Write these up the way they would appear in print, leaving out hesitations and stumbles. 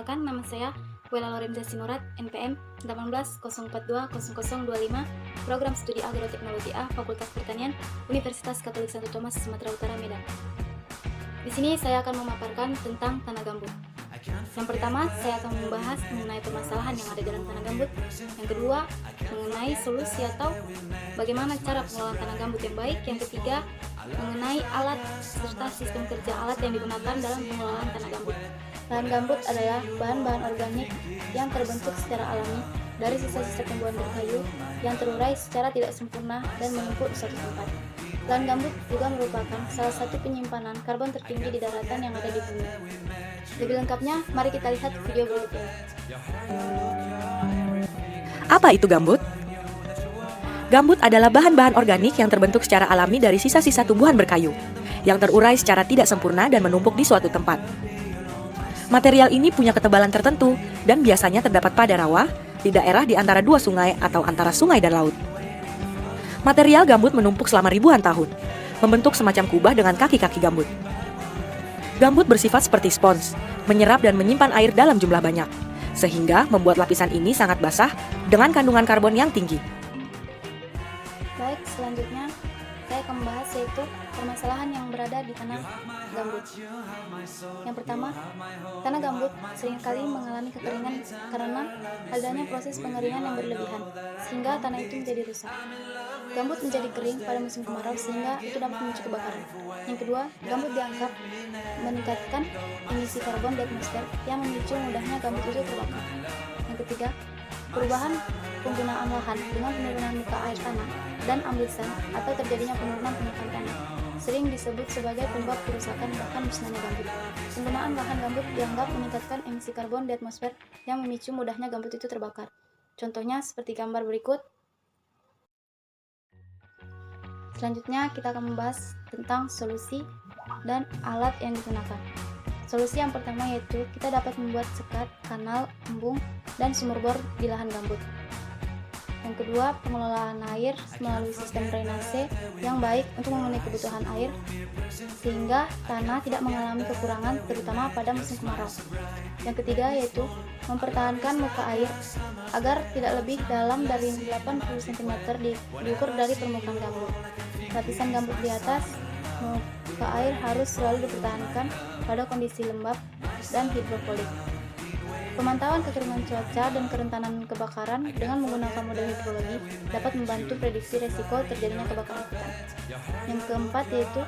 Perkenalkan, nama saya Wela Lorenza Sinurat, NPM 180420025, Program Studi Agroteknologi A, Fakultas Pertanian, Universitas Katolik Santo Thomas, Sumatera Utara, Medan. Di sini saya akan memaparkan tentang tanah gambut. Yang pertama, saya akan membahas mengenai permasalahan yang ada dalam tanah gambut. Yang kedua, mengenai solusi atau bagaimana cara pengelolaan tanah gambut yang baik. Yang ketiga, mengenai alat serta sistem kerja alat yang digunakan dalam pengelolaan tanah gambut. Lahan gambut adalah bahan-bahan organik yang terbentuk secara alami dari sisa-sisa tumbuhan berkayu yang terurai secara tidak sempurna dan menumpuk di suatu tempat. Lahan gambut juga merupakan salah satu penyimpanan karbon tertinggi di daratan yang ada di bumi. Lebih lengkapnya, mari kita lihat video berikut ini. Apa itu gambut? Gambut adalah bahan-bahan organik yang terbentuk secara alami dari sisa-sisa tumbuhan berkayu, yang terurai secara tidak sempurna dan menumpuk di suatu tempat. Material ini punya ketebalan tertentu dan biasanya terdapat pada rawa, di daerah di antara dua sungai atau antara sungai dan laut. Material gambut menumpuk selama ribuan tahun, membentuk semacam kubah dengan kaki-kaki gambut. Gambut bersifat seperti spons, menyerap dan menyimpan air dalam jumlah banyak, sehingga membuat lapisan ini sangat basah dengan kandungan karbon yang tinggi. Baik, selanjutnya saya akan membahas yaitu permasalahan yang berada di tanah gambut. Yang pertama, tanah gambut seringkali mengalami kekeringan karena adanya proses pengeringan yang berlebihan, sehingga tanah itu menjadi rusak. Gambut menjadi kering pada musim kemarau sehingga itu dapat memicu kebakaran. Yang kedua, gambut dianggap meningkatkan emisi karbon di atmosfer yang memicu mudahnya gambut itu terbakar. Yang ketiga, perubahan penggunaan lahan dengan penurunan muka air tanah dan amblisan atau terjadinya penurunan permukaan tanah sering disebut sebagai penyebab kerusakan bahkan musnahnya gambut. Penggunaan lahan gambut dianggap meningkatkan emisi karbon di atmosfer yang memicu mudahnya gambut itu terbakar. Contohnya seperti gambar berikut. Selanjutnya kita akan membahas tentang solusi dan alat yang digunakan. Solusi yang pertama yaitu kita dapat membuat sekat, kanal, embung, dan sumur bor di lahan gambut. Yang kedua, pengelolaan air melalui sistem drainase yang baik untuk memenuhi kebutuhan air sehingga tanah tidak mengalami kekurangan terutama pada musim kemarau. Yang ketiga yaitu mempertahankan muka air agar tidak lebih dalam dari 80 cm diukur dari permukaan gambut. Lapisan gambut di atas muka air harus selalu dipertahankan pada kondisi lembab dan hidroponik. Pemantauan kekeringan cuaca dan kerentanan kebakaran dengan menggunakan model hidrologi dapat membantu prediksi resiko terjadinya kebakaran hutan. Yang keempat yaitu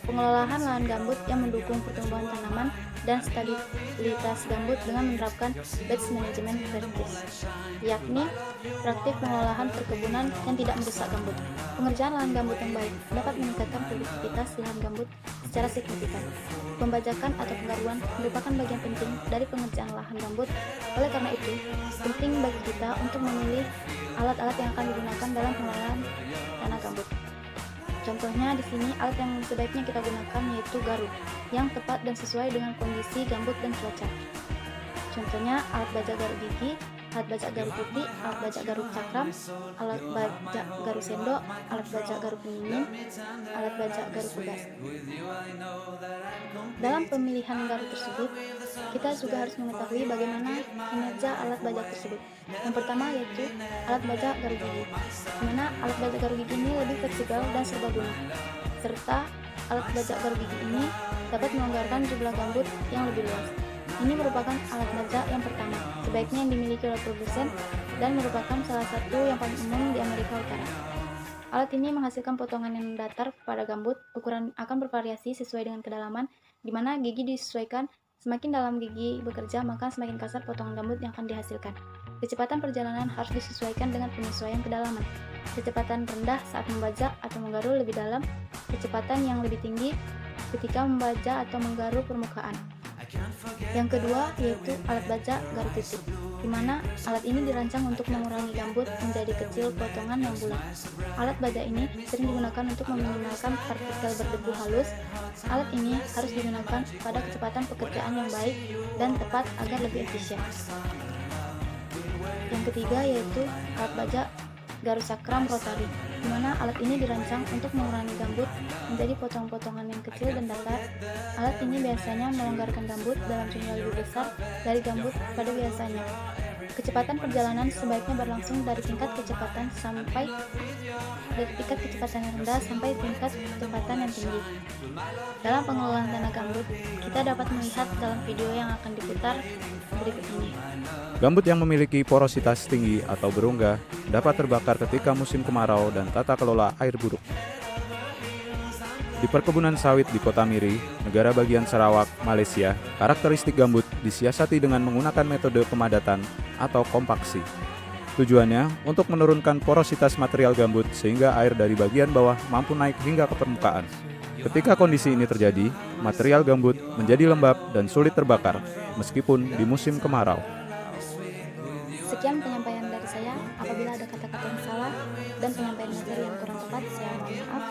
pengelolaan lahan gambut yang mendukung pertumbuhan tanaman dan stabilitas gambut dengan menerapkan bed management practice, yakni praktik pengelolaan perkebunan yang tidak merusak gambut. Pengerjaan lahan gambut yang baik dapat meningkatkan produktivitas lahan gambut secara signifikan. Pembajakan atau penggaruan merupakan bagian penting dari pengerjaan lahan gambut. Oleh karena itu, penting bagi kita untuk memilih alat-alat yang akan digunakan dalam pengelolaan tanah gambut. Contohnya di sini alat yang sebaiknya kita gunakan yaitu garuk yang tepat dan sesuai dengan kondisi gambut dan cuaca. Contohnya alat bajak garuk gigi, alat bajak garuk putih, alat bajak garuk cakram, alat bajak garuk sendok, alat bajak garuk pendingin, alat bajak garuk pegas. Dalam pemilihan garuk tersebut, kita juga harus mengetahui bagaimana kinerja alat bajak tersebut. Yang pertama yaitu alat bajak garuk gigi, di mana alat bajak garuk gigi ini lebih fleksibel dan serbaguna, serta alat bajak garuk gigi ini dapat melonggarkan jumlah gambut yang lebih luas. Ini merupakan alat bajak yang pertama, sebaiknya yang dimiliki oleh produsen dan merupakan salah satu yang paling umum di Amerika Utara. Alat ini menghasilkan potongan yang datar pada gambut, ukuran akan bervariasi sesuai dengan kedalaman, di mana gigi disesuaikan. Semakin dalam gigi bekerja, maka semakin kasar potongan gambut yang akan dihasilkan. Kecepatan perjalanan harus disesuaikan dengan penyesuaian kedalaman. Kecepatan rendah saat membajak atau menggaruk lebih dalam, kecepatan yang lebih tinggi ketika membajak atau menggaruk permukaan. Yang kedua yaitu alat bajak garuk titik, di mana alat ini dirancang untuk mengurangi gambut menjadi kecil potongan yang bulat. Alat bajak ini sering digunakan untuk meminimalkan partikel berdebu halus. Alat ini harus digunakan pada kecepatan pekerjaan yang baik dan tepat agar lebih efisien. Yang ketiga yaitu alat bajak Garusakram Rotary, di mana alat ini dirancang untuk mengurangi gambut menjadi potong-potongan yang kecil dan datar. Alat ini biasanya melonggarkan gambut dalam jumlah lebih besar dari gambut pada biasanya. Kecepatan perjalanan sebaiknya berlangsung dari tingkat kecepatan yang rendah sampai tingkat kecepatan yang tinggi. Dalam pengelolaan tanah gambut, kita dapat melihat dalam video yang akan diputar berikut ini. Gambut yang memiliki porositas tinggi atau berongga dapat terbakar ketika musim kemarau dan tata kelola air buruk. Di perkebunan sawit di Kota Miri, negara bagian Sarawak, Malaysia, karakteristik gambut disiasati dengan menggunakan metode pemadatan atau kompaksi. Tujuannya untuk menurunkan porositas material gambut sehingga air dari bagian bawah mampu naik hingga ke permukaan. Ketika kondisi ini terjadi, material gambut menjadi lembab dan sulit terbakar meskipun di musim kemarau. Sekian penyampaian dari saya. Apabila ada kata-kata yang salah dan penyampaian materi yang kurang tepat, saya mohon maaf.